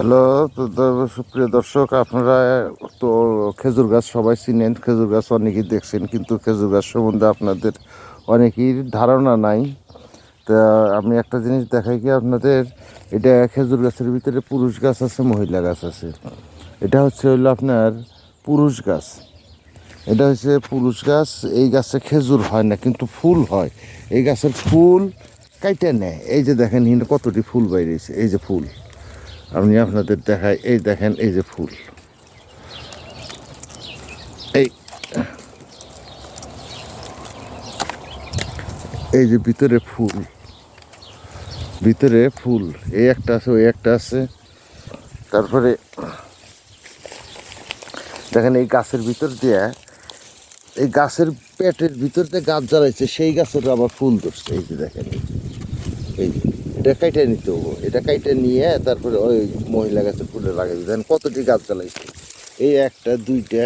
Hello. সুপ্রিয় দর্শক, আপনারা তো খেজুর গাছ সবাই চিনেন, খেজুর গাছ অনেকেই দেখছেন, কিন্তু খেজুর গাছ সম্বন্ধে আপনাদের অনেকেই ধারণা নাই। তা আমি একটা জিনিস দেখাই কি আপনাদের, এটা খেজুর গাছের ভিতরে পুরুষ গাছ আছে, মহিলা গাছ আছে। এটা হলো আপনার পুরুষ গাছ। এটা হচ্ছে পুরুষ গাছ। এই গাছে খেজুর হয় না, কিন্তু ফুল হয়। এই গাছের ফুল কাইটে নেয়। এই যে দেখেন হিন্দু কতটি ফুল বাইরেছে, এই যে ফুল আমি আপনাদের দেখাই। এই দেখেন, এই যে ফুল, এই এই যে ভিতরে ফুল, ভিতরে ফুল এই একটা আছে, ওই একটা আছে। তারপরে দেখেন এই গাছের ভিতর দিয়ে, এই গাছের পেটের ভিতর দিয়ে গাছ জ্বালাইছে, সেই গাছের আবার ফুল ধরছে। এই যে দেখেন, এই যে এটা কাইটে নিতে হবো, এটা কাইটে নিয়ে তারপরে ওই মহিলা গাছের ফুলে লাগাই দেখেন কতটি গাছ জ্বালাইছে। এই একটা, দুইটা,